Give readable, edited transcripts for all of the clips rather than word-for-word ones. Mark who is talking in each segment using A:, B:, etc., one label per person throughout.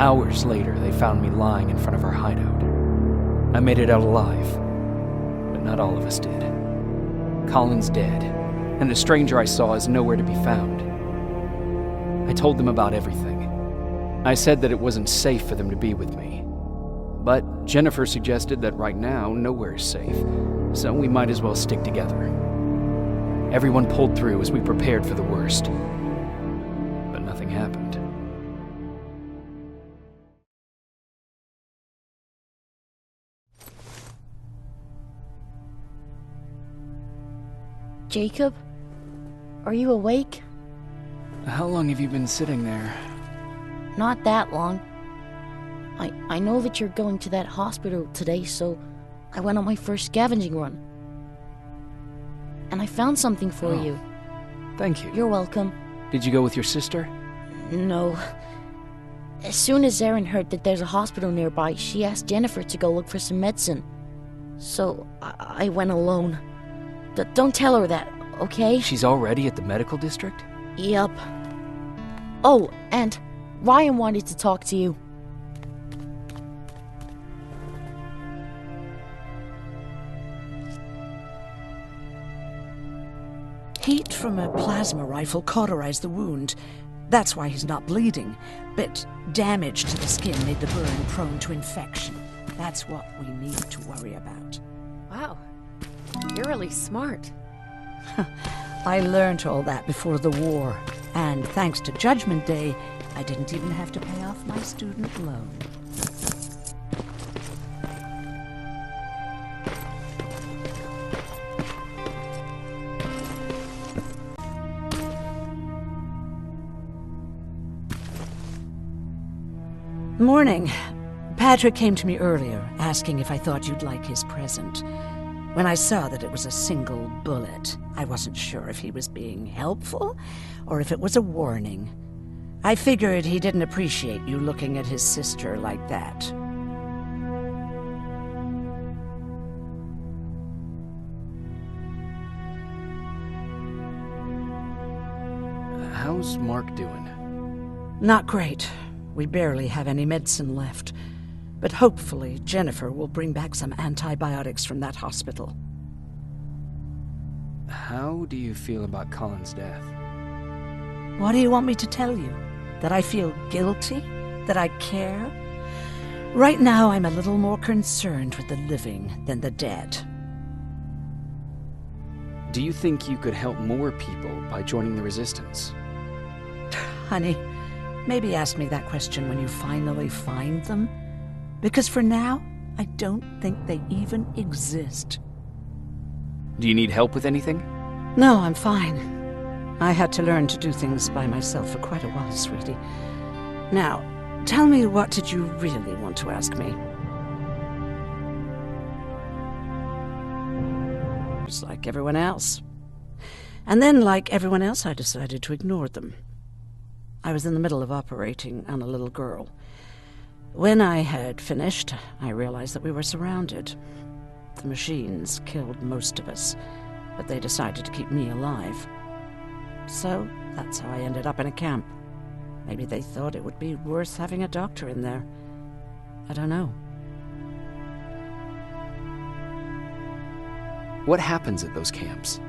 A: Hours later, they found me lying in front of our hideout. I made it out alive, but not all of us did. Colin's dead, and the stranger I saw is nowhere to be found. I told them about everything. I said that it wasn't safe for them to be with me. But Jennifer suggested that right now, nowhere is safe, so we might as well stick together. Everyone pulled through as we prepared for the worst. But nothing happened.
B: Jacob? Are you awake?
A: How long have you been sitting there?
B: Not that long. I know that you're going to that hospital today, so I went on my first scavenging run. And I found something for you.
A: Thank you.
B: You're welcome.
A: Did you go with your sister?
B: No. As soon as Erin heard that there's a hospital nearby, she asked Jennifer to go look for some medicine. So I went alone. Don't tell her that, okay?
A: She's already at the medical district?
B: Yup. Oh, and Ryan wanted to talk to you.
C: Heat from a plasma rifle cauterized the wound. That's why he's not bleeding. But damage to the skin made the burn prone to infection. That's what we need to worry about.
D: Wow. You're really smart.
C: I learned all that before the war. And thanks to Judgment Day, I didn't even have to pay off my student loan. Morning. Patrick came to me earlier, asking if I thought you'd like his present. When I saw that it was a single bullet, I wasn't sure if he was being helpful or if it was a warning. I figured he didn't appreciate you looking at his sister like that.
A: How's Mark doing?
C: Not great. We barely have any medicine left. But hopefully Jennifer will bring back some antibiotics from that hospital.
A: How do you feel about Colin's death?
C: What do you want me to tell you? That I feel guilty? That I care? Right now I'm a little more concerned with the living than the dead.
A: Do you think you could help more people by joining the Resistance?
C: Honey, maybe ask me that question when you finally find them. Because for now, I don't think they even exist.
A: Do you need help with anything?
C: No, I'm fine. I had to learn to do things by myself for quite a while, sweetie. Now, tell me, what did you really want to ask me? Just like everyone else. And then, like everyone else, I decided to ignore them. I was in the middle of operating on a little girl. When I had finished, I realized that we were surrounded. The machines killed most of us, but they decided to keep me alive. So, that's how I ended up in a camp. Maybe they thought it would be worth having a doctor in there. I don't know.
A: What happens at those camps?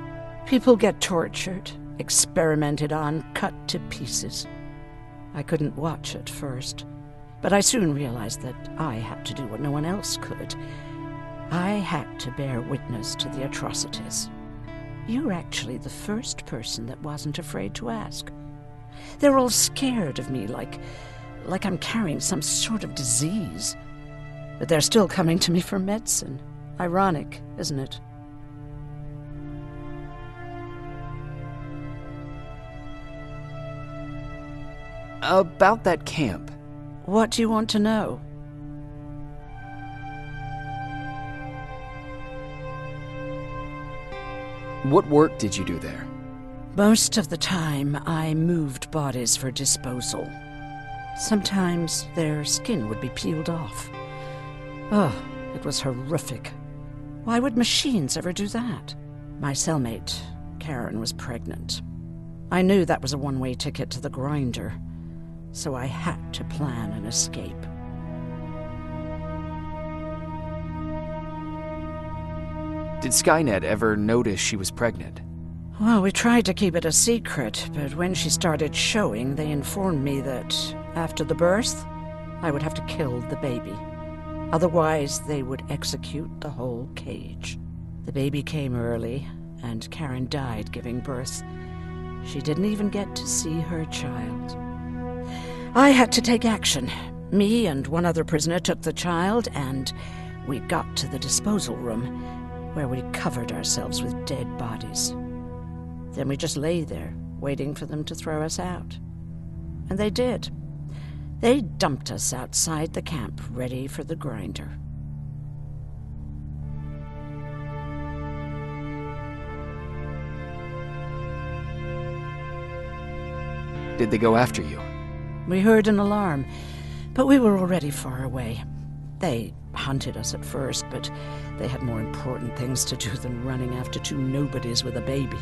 C: People get tortured, experimented on, cut to pieces. I couldn't watch at first, but I soon realized that I had to do what no one else could. I had to bear witness to the atrocities. You're actually the first person that wasn't afraid to ask. They're all scared of me, like I'm carrying some sort of disease. But they're still coming to me for medicine. Ironic, isn't it?
A: About that camp.
C: What do you want to know?
A: What work did you do there?
C: Most of the time, I moved bodies for disposal. Sometimes their skin would be peeled off. Oh, it was horrific. Why would machines ever do that? My cellmate, Karen, was pregnant. I knew that was a one-way ticket to the grinder. so I had to plan an escape.
A: Did Skynet ever notice she was pregnant?
C: Well, we tried to keep it a secret, but when she started showing, they informed me that after the birth, I would have to kill the baby. Otherwise, they would execute the whole cage. The baby came early, and Karen died giving birth. She didn't even get to see her child. I had to take action. Me and one other prisoner took the child, and we got to the disposal room, where we covered ourselves with dead bodies. Then we just lay there, waiting for them to throw us out. And they did. They dumped us outside the camp, ready for the grinder.
A: Did they go after you?
C: We heard an alarm, but we were already far away. They hunted us at first, but they had more important things to do than running after two nobodies with a baby.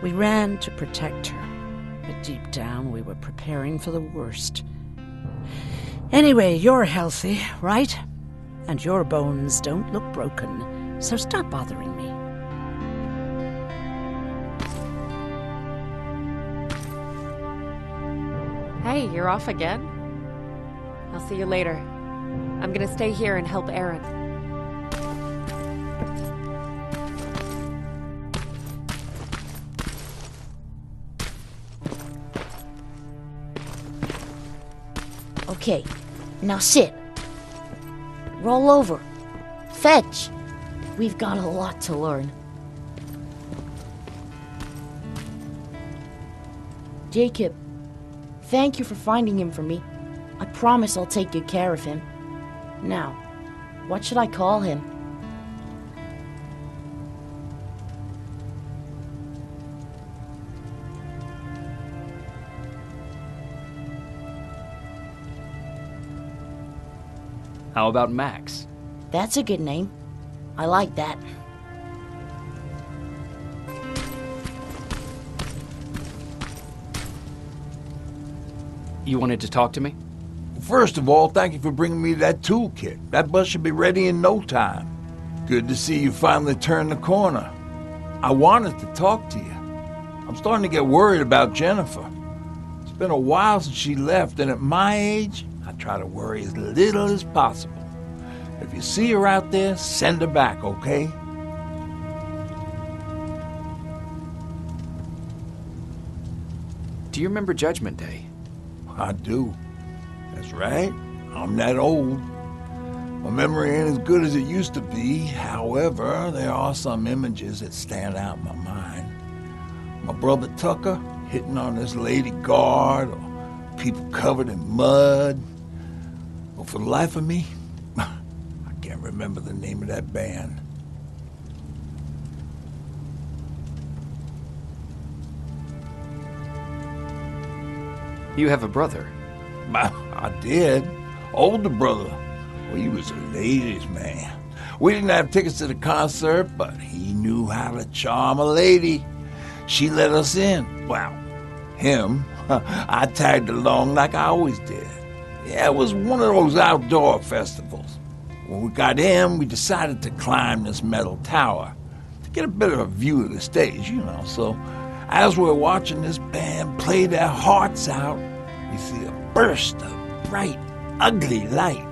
C: We ran to protect her, but deep down we were preparing for the worst. Anyway, you're healthy, right? And your bones don't look broken, so stop bothering me.
D: Hey, you're off again? I'll see you later. I'm gonna stay here and help Aaron.
B: Okay, now sit. Roll over. Fetch. We've got a lot to learn. Jacob, thank you for finding him for me. I promise I'll take good care of him. Now, what should I call him?
A: How about Max?
B: That's a good name. I like that.
A: You wanted to talk to me?
E: First of all, thank you for bringing me that toolkit. That bus should be ready in no time. Good to see you finally turned the corner. I wanted to talk to you. I'm starting to get worried about Jennifer. It's been a while since she left, and at my age, I try to worry as little as possible. If you see her out there, send her back, okay?
A: Do you remember Judgment Day?
E: I do. That's right. I'm that old. My memory ain't as good as it used to be. However, there are some images that stand out in my mind. My brother Tucker hitting on this lady guard, or people covered in mud. But for the life of me, I can't remember the name of that band.
A: You have a brother.
E: I did. Older brother. Well, he was a ladies' man. We didn't have tickets to the concert, but he knew how to charm a lady. She let us in. Well, him. I tagged along like I always did. Yeah, it was one of those outdoor festivals. When we got in, we decided to climb this metal tower to get a bit of a view of the stage, you know. So as we're watching this band play their hearts out, we see a burst of bright, ugly light.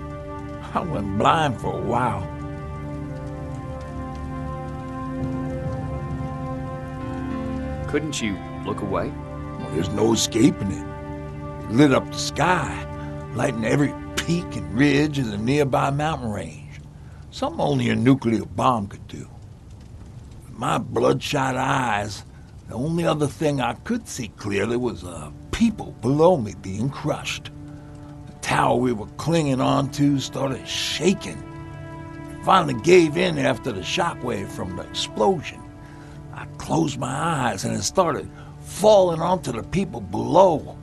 E: I went blind for a while.
A: Couldn't you look away?
E: Well, there's no escaping it. It lit up the sky, lighting every peak and ridge of the nearby mountain range. Something only a nuclear bomb could do. With my bloodshot eyes, the only other thing I could see clearly was people below me being crushed. The tower we were clinging onto started shaking. It finally gave in after the shockwave from the explosion. I closed my eyes and it started falling onto the people below.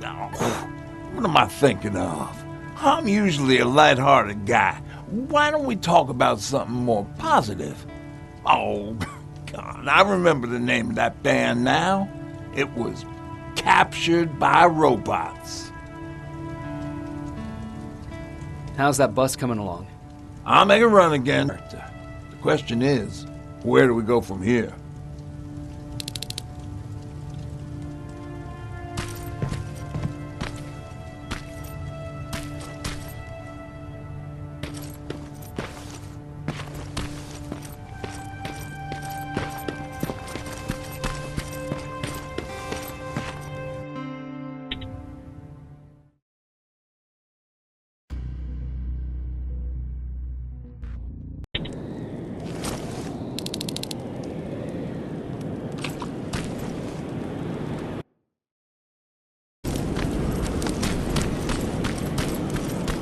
E: Now, what am I thinking of? I'm usually a lighthearted guy. Why don't we talk about something more positive? Oh, God, I remember the name of that band now. It was captured by robots.
A: How's that bus coming along?
E: I'll make a run again. The question is, where do we go from here?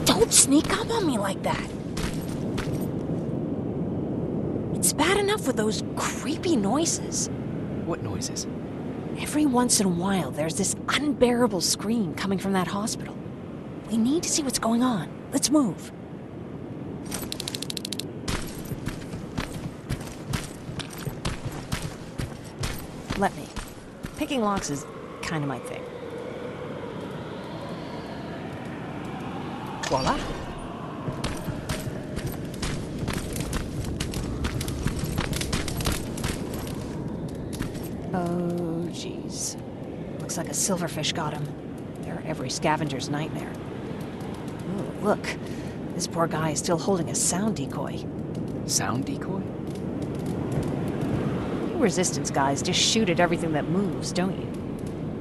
B: Don't sneak up on me like that. It's bad enough with those creepy noises.
A: What noises?
B: Every once in a while, there's this unbearable scream coming from that hospital. We need to see what's going on. Let's move.
F: Let me. Picking locks is kind of my thing. Voila. Oh, jeez. Looks like a silverfish got him. They're every scavenger's nightmare. Ooh, look. This poor guy is still holding a sound decoy.
A: Sound decoy?
F: You resistance guys just shoot at everything that moves, don't you?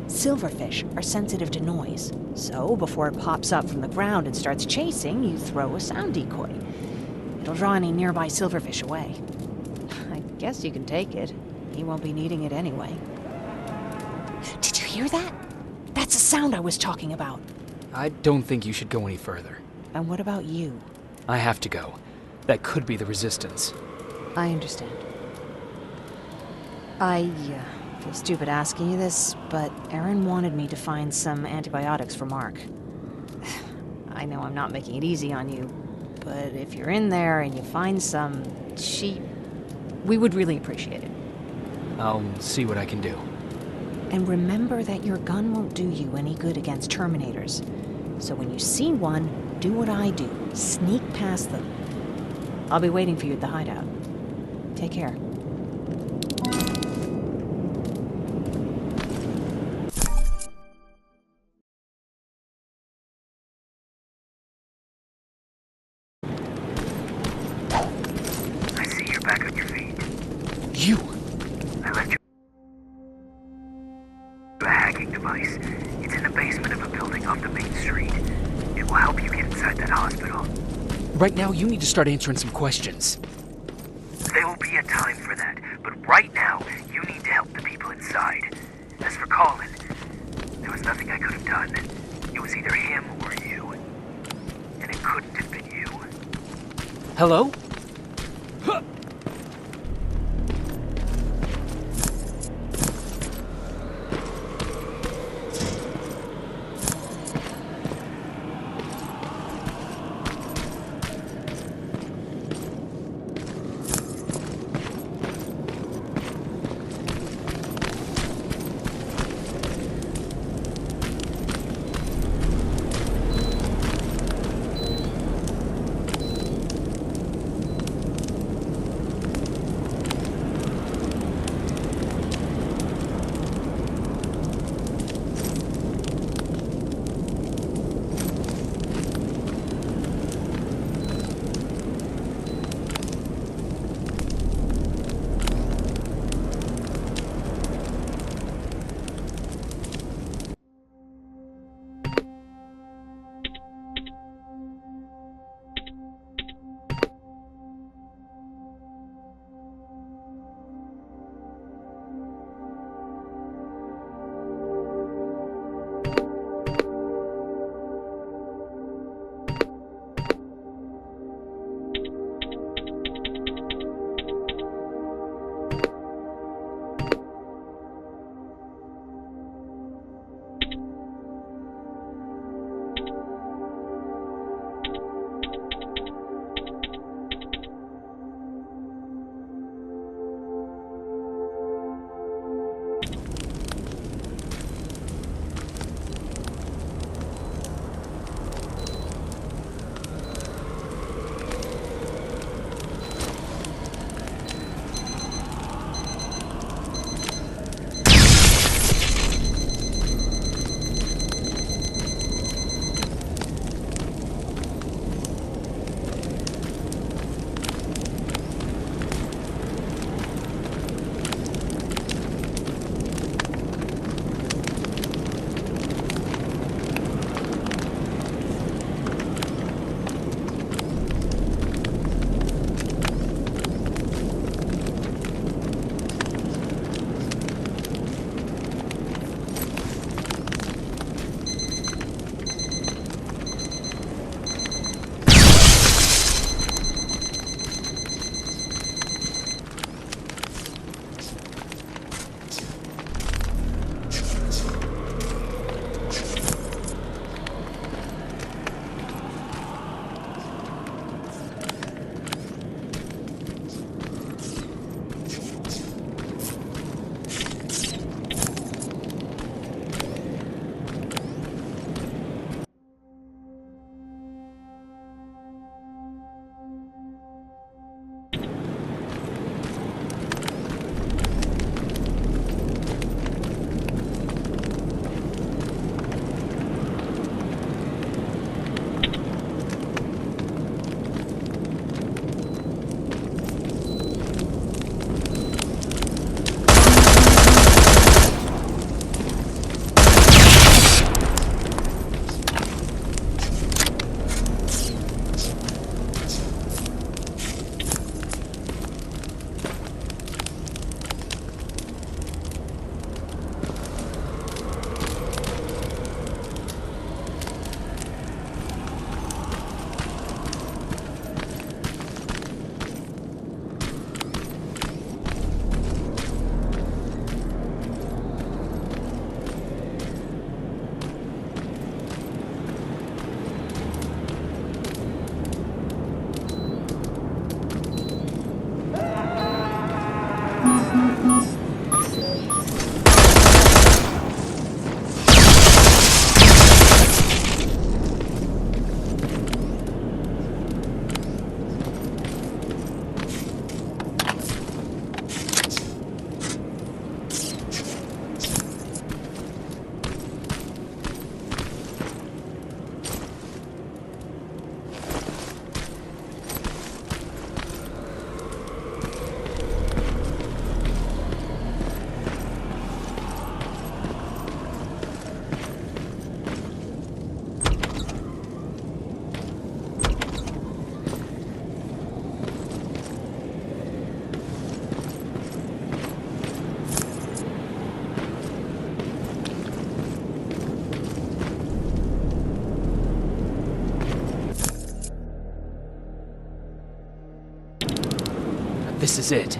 F: Silverfish are sensitive to noise, so before it pops up from the ground and starts chasing, you throw a sound decoy. It'll draw any nearby silverfish away. I guess you can take it. He won't be needing it anyway. Did you hear that? That's the sound I was talking about.
A: I don't think you should go any further.
F: And what about you?
A: I have to go. That could be the resistance.
F: I understand. I feel stupid asking you this, but Erin wanted me to find some antibiotics for Mark. I know I'm not making it easy on you, but if you're in there and you find some, we would really appreciate it.
A: I'll see what I can do.
F: And remember that your gun won't do you any good against Terminators. So when you see one, do what I do. Sneak past them. I'll be waiting for you at the hideout. Take care.
G: I see you're back on your feet.
A: You!
G: I left you a hacking device. It's in the basement of a building off the main street. It will help you get inside that hospital.
A: Right now, you need to start answering some questions.
G: There will be a time for that, but right now, you need to help the people inside. As for Colin, there was nothing I could have done. It was either him or you. And it couldn't have been you.
A: Hello? This is it.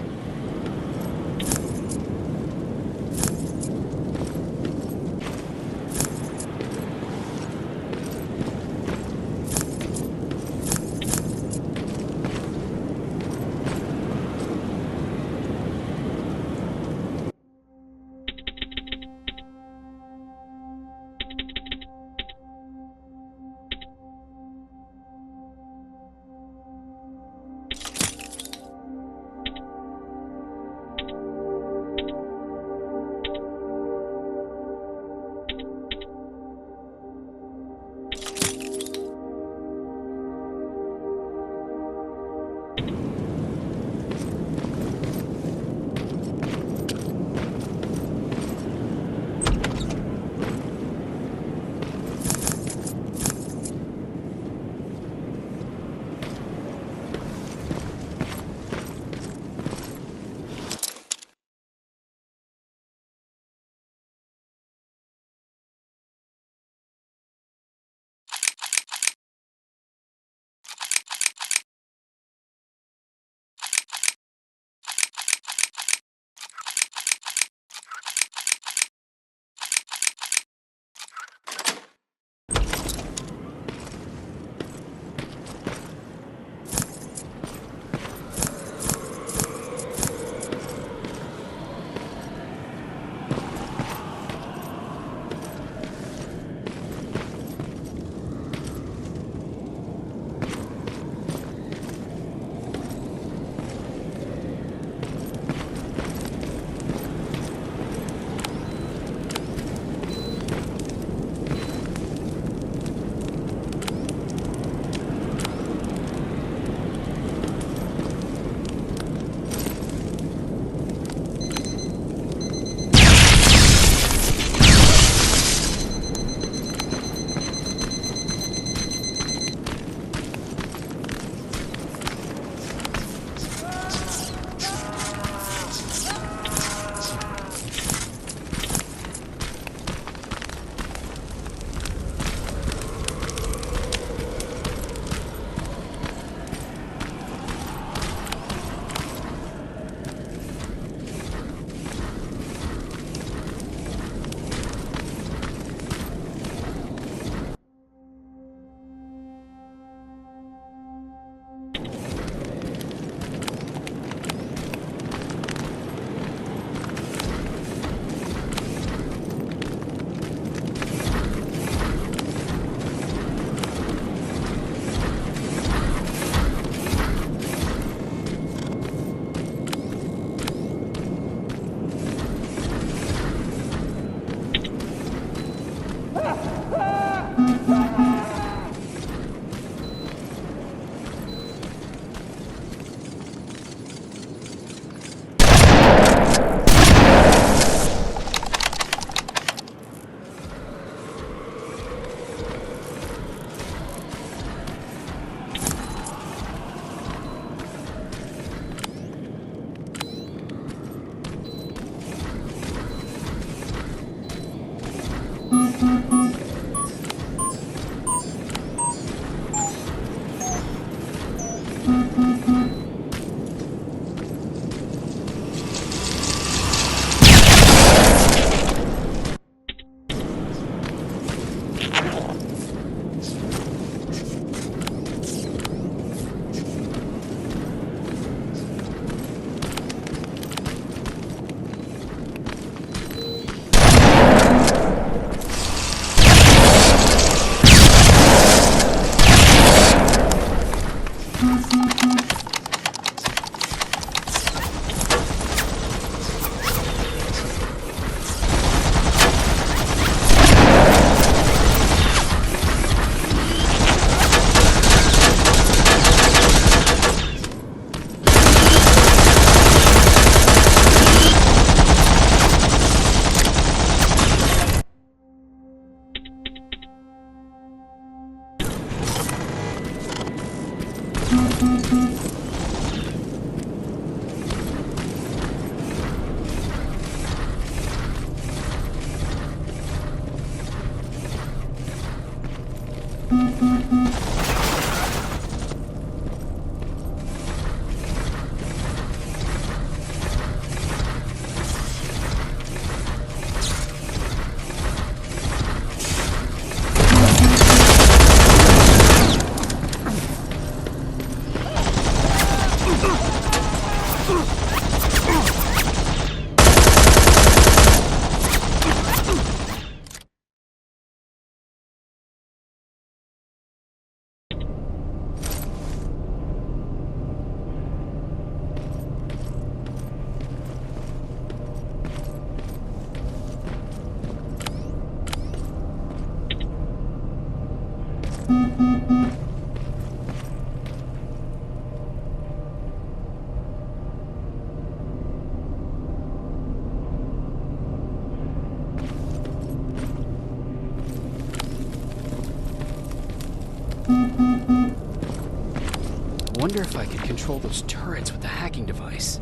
A: Wonder if I could control those turrets with the hacking device.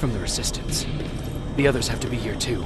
A: From the Resistance. The others have to be here too.